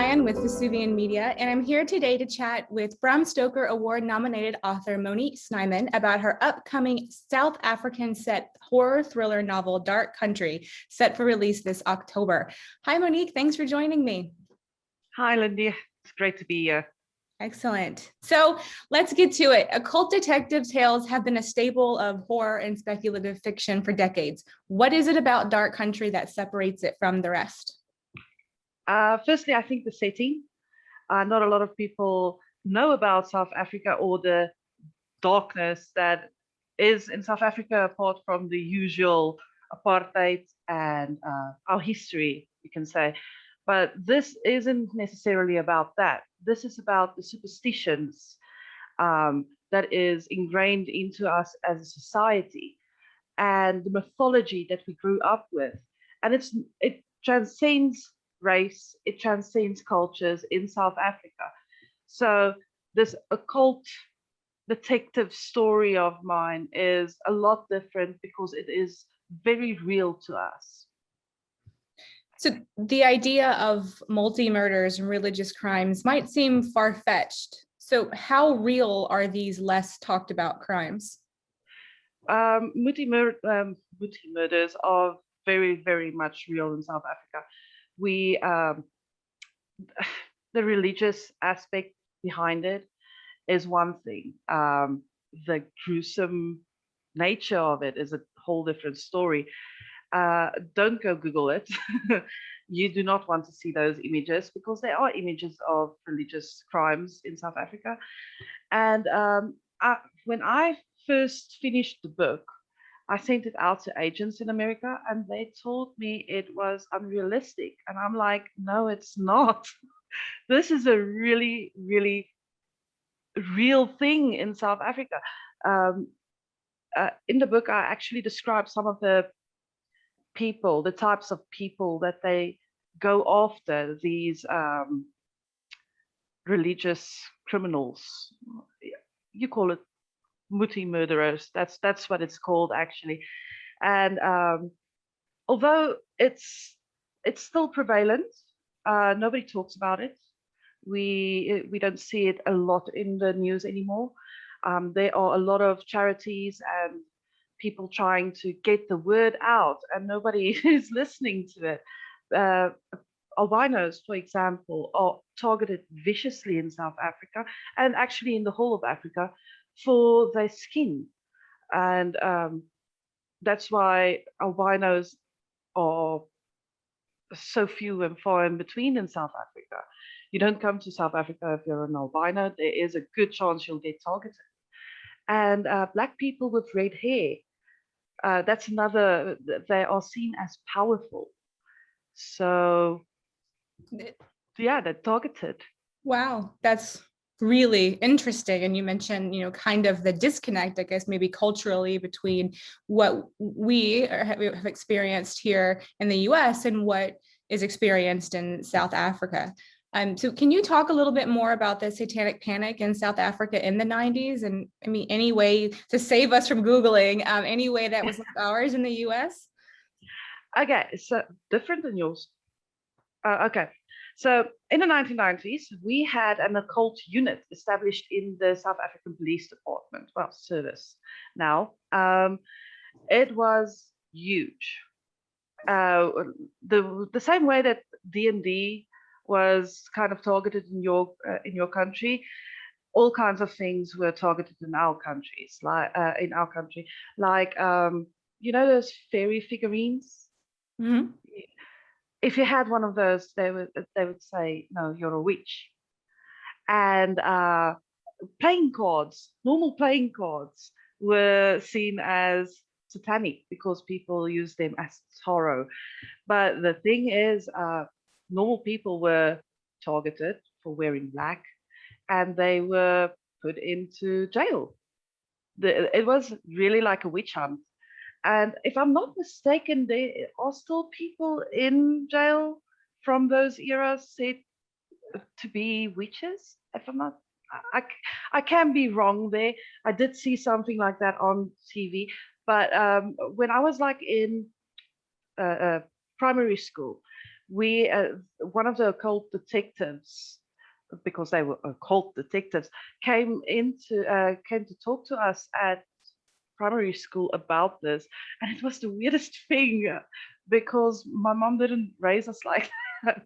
Ryan with Vesuvian Media, and I'm here today to chat with Bram Stoker Award-nominated author Monique Snyman about her upcoming South African-set horror thriller novel, Dark Country, set for release this October. Hi, Monique. Thanks for joining me. Hi, Lindy. It's great to be here. Excellent. So let's get to it. Occult detective tales have been a staple of horror and speculative fiction for decades. What is it about Dark Country that separates it from the rest? Firstly, I think the setting. Not a lot of people know about South Africa or the darkness that is in South Africa, apart from the usual apartheid and our history, you can say. But this isn't necessarily about that. This is about the superstitions that is ingrained into us as a society and the mythology that we grew up with. And it transcends race, it transcends cultures in South Africa. So this occult detective story of mine is a lot different because it is very real to us. So the idea of multi-murders and religious crimes might seem far-fetched. So how real are these less talked about crimes? Multimurders are very, very much real in South Africa. We the religious aspect behind it is one thing. The gruesome nature of it is a whole different story. Don't go Google it. You do not want to see those images because there are images of religious crimes in South Africa. And when I first finished the book, I sent it out to agents in America and they told me it was unrealistic. And I'm like, no, it's not. This is a really, really real thing in South Africa. In the book, I actually describe some of the people, the types of people that they go after, these religious criminals. You call it multi-murderers. That's what it's called actually. And although it's still prevalent, nobody talks about it. We don't see it a lot in the news anymore. There are a lot of charities and people trying to get the word out, and nobody is listening to it. Albinos, for example, are targeted viciously in South Africa and actually in the whole of Africa for their skin. And that's why albinos are so few and far in between in South Africa. You don't come to South Africa if you're an albino, there is a good chance you'll get targeted. And Black people with red hair, that's another, they are seen as powerful. So, yeah, they're targeted. Wow, that's really interesting. And you mentioned, kind of the disconnect, I guess, maybe culturally between what we have experienced here in the US and what is experienced in South Africa. So can you talk a little bit more about the Satanic Panic in South Africa in the 90s? And I mean, any way to save us from Googling, any way that was like ours in the US? Okay, so different than yours. Okay, so in the 1990s, we had an occult unit established in the South African Police Department, well, service now. It was huge. The same way that D&D was kind of targeted in your country, all kinds of things were targeted in our countries, like those fairy figurines. Mm-hmm. If you had one of those, they would say, no, you're a witch. And playing cards, normal playing cards, were seen as satanic because people use them as tarot. But the thing is, normal people were targeted for wearing black, and they were put into jail. It was really like a witch hunt. And if I'm not mistaken, there are still people in jail from those eras said to be witches. If I'm not, I can be wrong there. I did see something like that on TV. But when I was like in primary school, we one of the occult detectives, because they were occult detectives, came to talk to us at primary school about this, and it was the weirdest thing because my mom didn't raise us like that.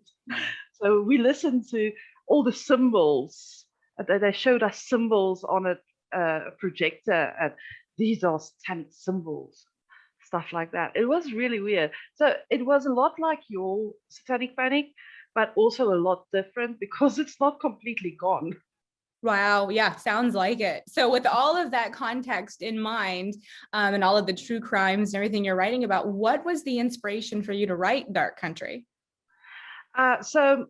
So we listened to all the symbols. They showed us symbols on a projector, and these are satanic symbols, stuff like that. It was really weird. So it was a lot like your satanic panic, but also a lot different because it's not completely gone. Wow. Yeah. Sounds like it. So with all of that context in mind, and all of the true crimes and everything you're writing about, what was the inspiration for you to write Dark Country? So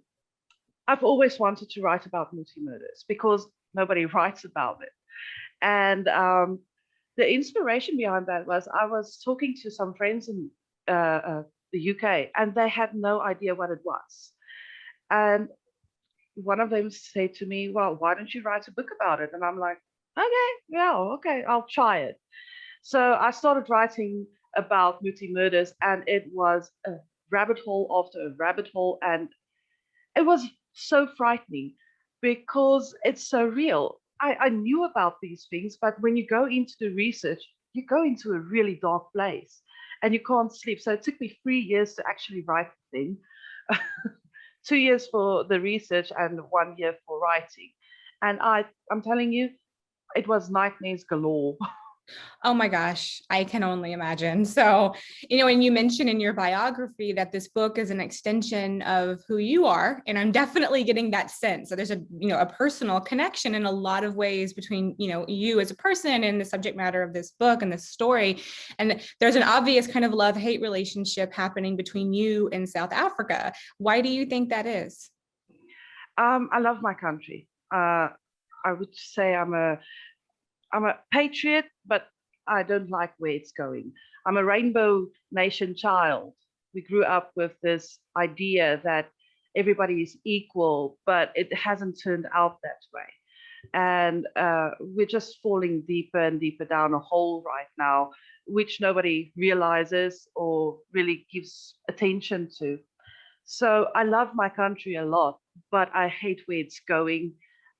I've always wanted to write about multi-murders because nobody writes about it. And the inspiration behind that was I was talking to some friends in the UK, and they had no idea what it was. And one of them said to me, "Well, why don't you write a book about it?" And I'm like, "Okay, yeah, okay, I'll try it." So I started writing about multi-murders, and it was a rabbit hole after a rabbit hole, and it was so frightening because it's so real. I knew about these things, but when you go into the research, you go into a really dark place and you can't sleep. So it took me 3 years to actually write the thing. 2 years for the research and 1 year for writing. And I'm telling you, it was nightmares galore. Oh my gosh, I can only imagine. So, and you mentioned in your biography that this book is an extension of who you are, and I'm definitely getting that sense. So there's a personal connection in a lot of ways between, you as a person and the subject matter of this book and this story. And there's an obvious kind of love-hate relationship happening between you and South Africa. Why do you think that is? I love my country. I would say I'm a patriot, but I don't like where it's going. I'm a Rainbow Nation child. We grew up with this idea that everybody is equal, but it hasn't turned out that way. And we're just falling deeper and deeper down a hole right now, which nobody realizes or really gives attention to. So I love my country a lot, but I hate where it's going.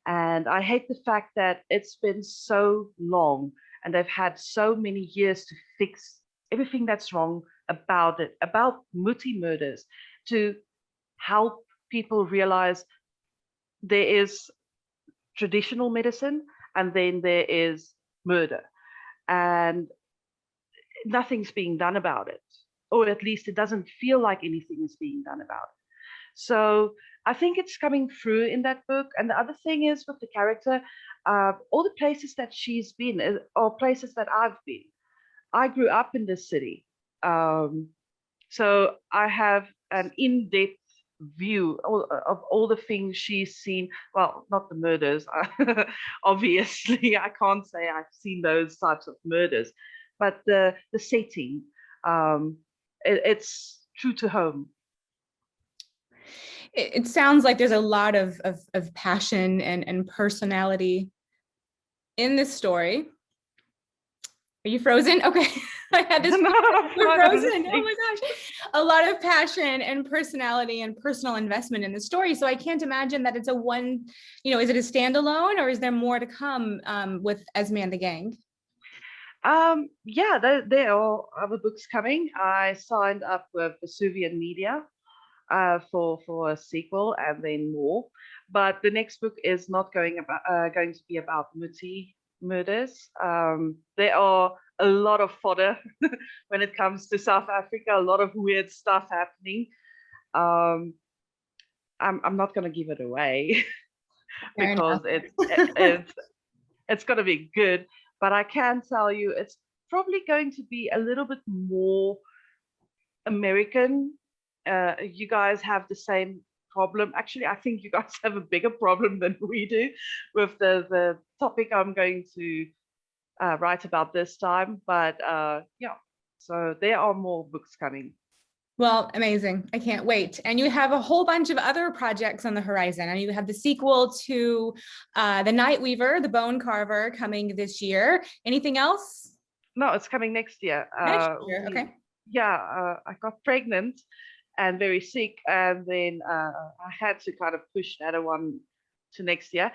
And I hate the fact that it's been so long and they've had so many years to fix everything that's wrong about it, about multi-murders, to help people realize there is traditional medicine and then there is murder. And nothing's being done about it, or at least it doesn't feel like anything is being done about it. So I think it's coming through in that book. And the other thing is with the character, all the places that she's been are places that I've been. I grew up in this city. So I have an in-depth view of all the things she's seen. Well, not the murders, obviously. I can't say I've seen those types of murders, but the setting, it's true to home. It sounds like there's a lot of passion and personality in this story. Are you frozen? Okay. I had this. No, We're frozen. Oh my gosh. A lot of passion and personality and personal investment in the story. So I can't imagine that it's is it a standalone or is there more to come with Esme and the Gang? Yeah, there are other books coming. I signed up with Vesuvian Media for a sequel and then more. But the next book is not going to be about multi-murders. There are a lot of fodder when it comes to South Africa, a lot of weird stuff happening. I'm not going to give it away because it's going to be good. But I can tell you it's probably going to be a little bit more American. You guys have the same problem. Actually, I think you guys have a bigger problem than we do with the topic I'm going to write about this time. But yeah, so there are more books coming. Well, amazing. I can't wait. And you have a whole bunch of other projects on the horizon. And you have the sequel to The Night Weaver, The Bone Carver, coming this year. Anything else? No, it's coming next year. Next year, okay. Yeah, I got pregnant and very sick, and then I had to kind of push the other one to next year.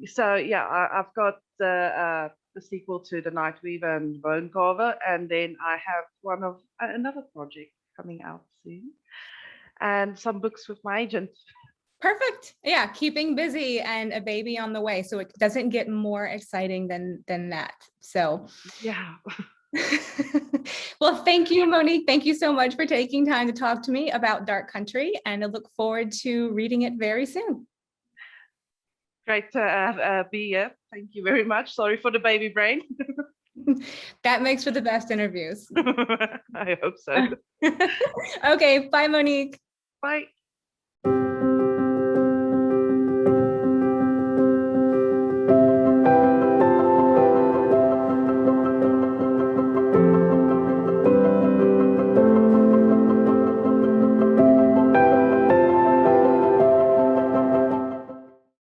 So yeah, I've got the sequel to The Night Weaver and Bone Carver, and then I have another project coming out soon, and some books with my agent. Perfect. Yeah, keeping busy and a baby on the way, so it doesn't get more exciting than that. So yeah. Well, thank you, Monique. Thank you so much for taking time to talk to me about Dark Country, and I look forward to reading it very soon. Great to be here. Thank you very much. Sorry for the baby brain. That makes for the best interviews. I hope so. Okay, bye, Monique. Bye.